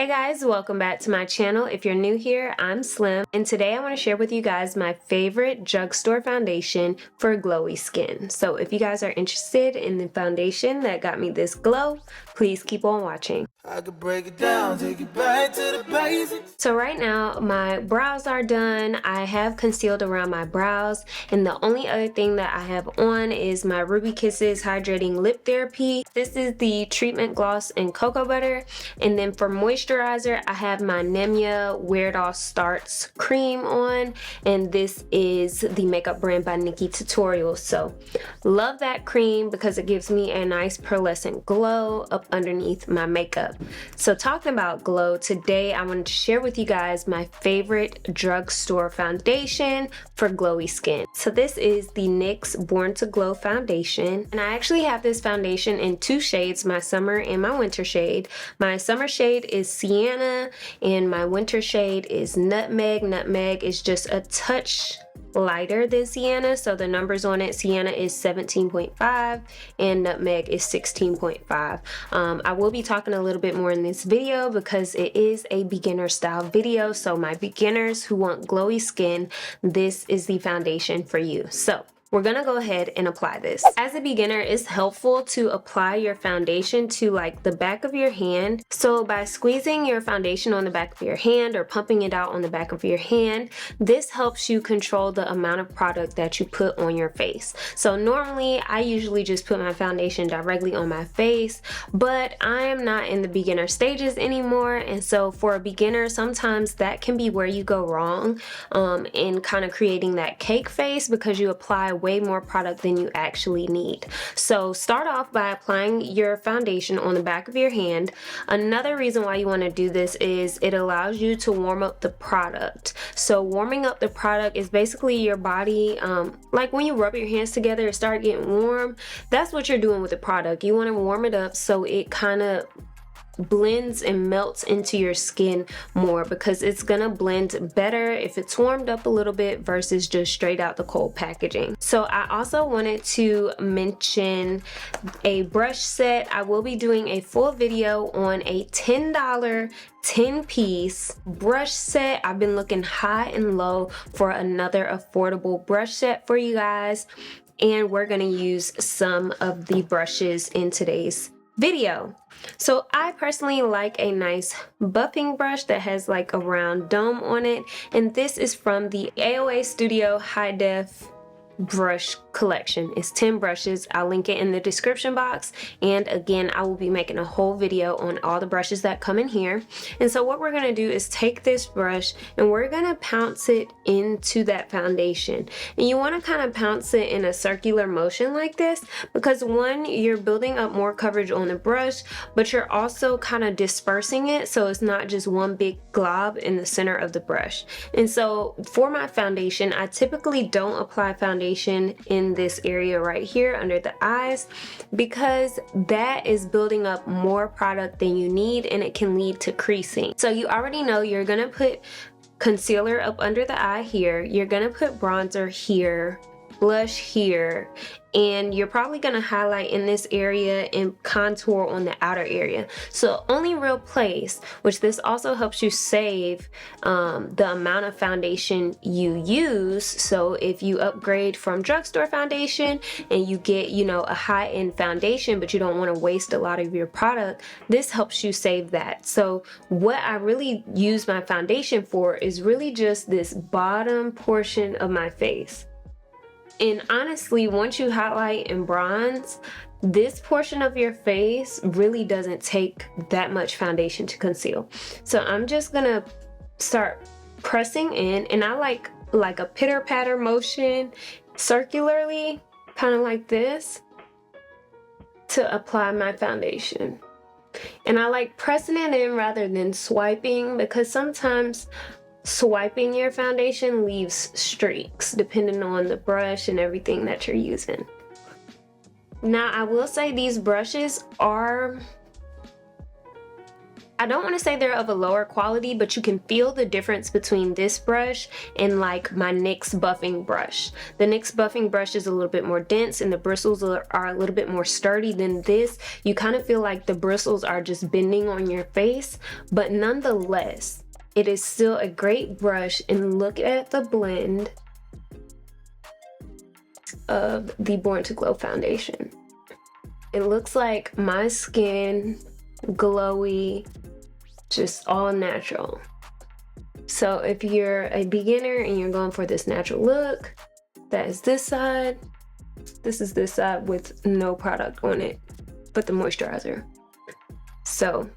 Hey guys, welcome back to my channel. If you're new here, I'm Slim, and today I want to share with you guys my favorite drugstore foundation for glowy skin. So if you guys are interested in the foundation that got me this glow, please keep on watching. I could break it down, take it back to the basics. So right now my brows are done. I have concealed around my brows, and the only other thing that I have on is my Ruby Kisses Hydrating Lip Therapy. This is the treatment gloss in cocoa butter, and then for moisturizer I have my Nemia Wear It All Starts cream on, and this is the makeup brand by Nikki Tutorials. So love that cream because it gives me a nice pearlescent glow up underneath my makeup. So talking about glow, today I wanted to share with you guys my favorite drugstore foundation for glowy skin. So this is the NYX Born to Glow foundation, and I actually have this foundation in two shades, my summer and my winter shade. My summer shade is Sienna and my winter shade is Nutmeg. Nutmeg is just a touch lighter than Sienna, so the numbers on it, Sienna is 17.5 and Nutmeg is 16.5. I will be talking a little bit more in this video because it is a beginner style video, so my beginners who want glowy skin, this is the foundation for you. So we're gonna go ahead and apply this. As a beginner, it's helpful to apply your foundation to like the back of your hand. So by squeezing your foundation on the back of your hand or pumping it out on the back of your hand, this helps you control the amount of product that you put on your face. So normally I usually just put my foundation directly on my face, but I am not in the beginner stages anymore, and so for a beginner sometimes that can be where you go wrong in kind of creating that cake face because you apply way more product than you actually need. So start off by applying your foundation on the back of your hand. Another reason why you want to do this is it allows you to warm up the product. So warming up the product is basically your body, like when you rub your hands together and start getting warm, that's what you're doing with the product. You want to warm it up so it kind of blends and melts into your skin more, because it's gonna blend better if it's warmed up a little bit versus just straight out the cold packaging. So I also wanted to mention a brush set. I will be doing a full video on a $10 10-piece brush set. I've been looking high and low for another affordable brush set for you guys, and we're gonna use some of the brushes in today's video. So I personally like a nice buffing brush that has like a round dome on it, and this is from the AOA Studio High Def brush collection. It's 10 brushes. I'll link it in the description box, and again I will be making a whole video on all the brushes that come in here. And so what we're going to do is take this brush and we're going to pounce it into that foundation, and you want to kind of pounce it in a circular motion like this because one, you're building up more coverage on the brush, but you're also kind of dispersing it so it's not just one big glob in the center of the brush. And so for my foundation, I typically don't apply foundation in this area right here under the eyes because that is building up more product than you need, and it can lead to creasing. So you already know you're gonna put concealer up under the eye here, you're gonna put bronzer here, blush here, and you're probably going to highlight in this area and contour on the outer area. So only real place, which this also helps you save the amount of foundation you use. So if you upgrade from drugstore foundation and you get, you know, a high-end foundation but you don't want to waste a lot of your product, this helps you save that. So what I really use my foundation for is really just this bottom portion of my face. And honestly, once you highlight and bronze, this portion of your face really doesn't take that much foundation to conceal. So I'm just gonna start pressing in, and I like a pitter-patter motion circularly, kind of like this, to apply my foundation. And I like pressing it in rather than swiping because sometimes swiping your foundation leaves streaks depending on the brush and everything that you're using. Now I will say these brushes are, I don't want to say they're of a lower quality, but you can feel the difference between this brush and like my NYX buffing brush. The NYX buffing brush is a little bit more dense and the bristles are a little bit more sturdy than this. You kind of feel like the bristles are just bending on your face, but nonetheless, it is still a great brush. And look at the blend of the Born to Glow foundation. It looks like my skin, glowy, just all natural. So if you're a beginner and you're going for this natural look, that is this side. This is this side with no product on it but the moisturizer. So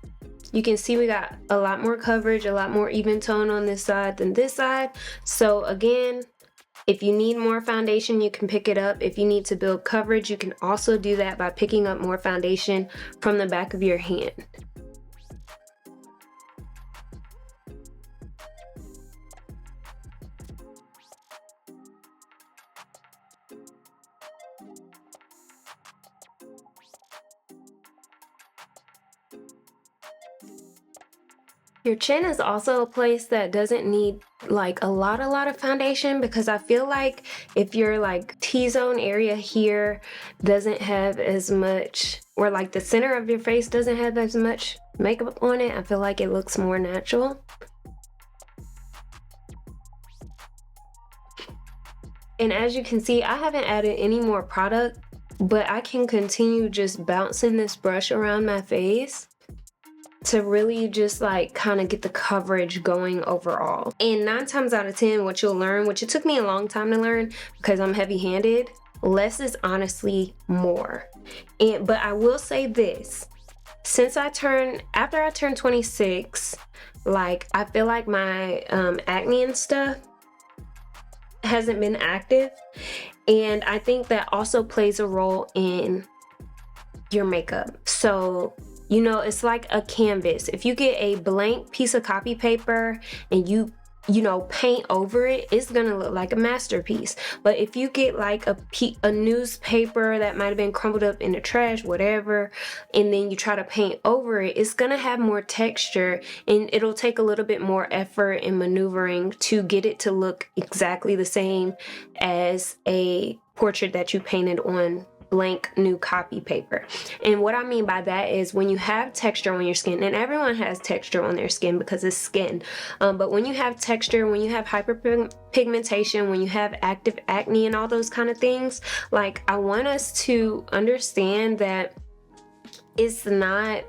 you can see we got a lot more coverage, a lot more even tone on this side than this side. So again, if you need more foundation, you can pick it up. If you need to build coverage, you can also do that by picking up more foundation from the back of your hand. Your chin is also a place that doesn't need like a lot of foundation, because I feel like if your like T-zone area here doesn't have as much, or like the center of your face doesn't have as much makeup on it, I feel like it looks more natural. And as you can see, I haven't added any more product, but I can continue just bouncing this brush around my face to really just like kind of get the coverage going overall. And 9 times out of 10, what you'll learn, which it took me a long time to learn because I'm heavy-handed, less is honestly more. But I will say this, after I turned 26, like I feel like my acne and stuff hasn't been active, and I think that also plays a role in your makeup. So you know, it's like a canvas. If you get a blank piece of copy paper and you know, paint over it, it's gonna look like a masterpiece. But if you get like a newspaper that might have been crumpled up in the trash, whatever, and then you try to paint over it, it's gonna have more texture, and it'll take a little bit more effort and maneuvering to get it to look exactly the same as a portrait that you painted on blank new copy paper. And what I mean by that is when you have texture on your skin, and everyone has texture on their skin because it's skin, but when you have texture, when you have hyperpigmentation, when you have active acne and all those kind of things, like I want us to understand that it's not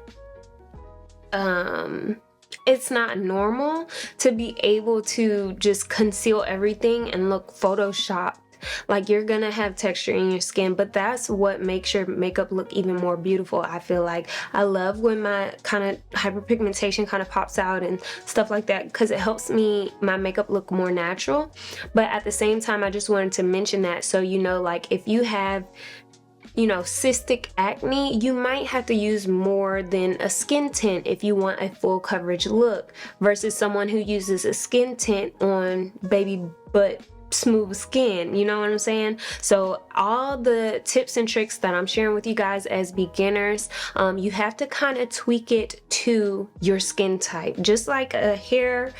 normal to be able to just conceal everything and look photoshopped. Like you're gonna have texture in your skin, but that's what makes your makeup look even more beautiful. I feel like I love when my kind of hyperpigmentation kind of pops out and stuff like that, because it helps my makeup look more natural. But at the same time, I just wanted to mention that, so you know, like if you have, you know, cystic acne, you might have to use more than a skin tint if you want a full coverage look, versus someone who uses a skin tint on baby butt smooth skin, you know what I'm saying? So all the tips and tricks that I'm sharing with you guys as beginners, you have to kind of tweak it to your skin type. Just like a hair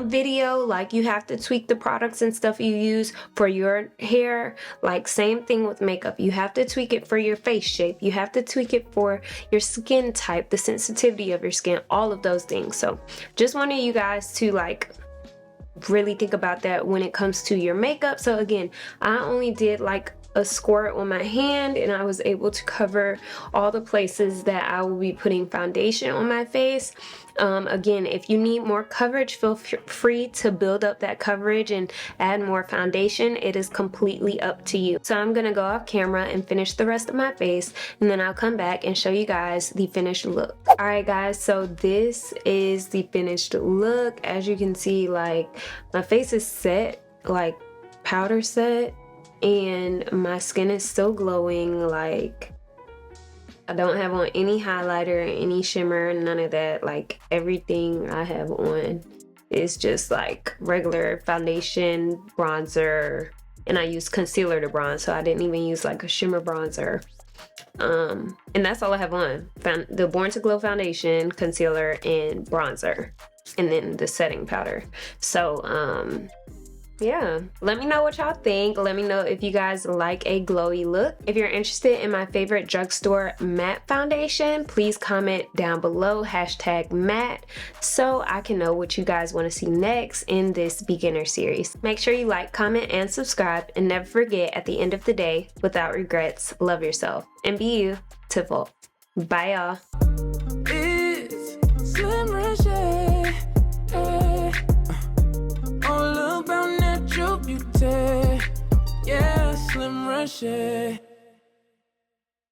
video, like you have to tweak the products and stuff you use for your hair. Like same thing with makeup, you have to tweak it for your face shape, you have to tweak it for your skin type, the sensitivity of your skin, all of those things. So just wanted you guys to like really think about that when it comes to your makeup. So again, I only did like a squirt on my hand, and I was able to cover all the places that I will be putting foundation on my face. Again, if you need more coverage, feel free to build up that coverage and add more foundation. It is completely up to you. So I'm gonna go off camera and finish the rest of my face, and then I'll come back and show you guys the finished look. Alright guys, so this is the finished look. As you can see, like my face is set, like powder set, and my skin is still glowing. Like I don't have on any highlighter, any shimmer, none of that. Like everything I have on is just like regular foundation, bronzer, and I use concealer to bronze, so I didn't even use like a shimmer bronzer. And that's all I have on. The Born to Glow foundation, concealer, and bronzer, and then the setting powder. So yeah, let me know what y'all think. Let me know if you guys like a glowy look. If you're interested in my favorite drugstore matte foundation, please comment down below #matte so I can know what you guys want to see next in this beginner series. Make sure you like, comment, and subscribe, and never forget, at the end of the day, without regrets, love yourself and be you to full. Bye y'all. It's Slim Reshae. All about natural beauty. Yeah, Slim Reshae.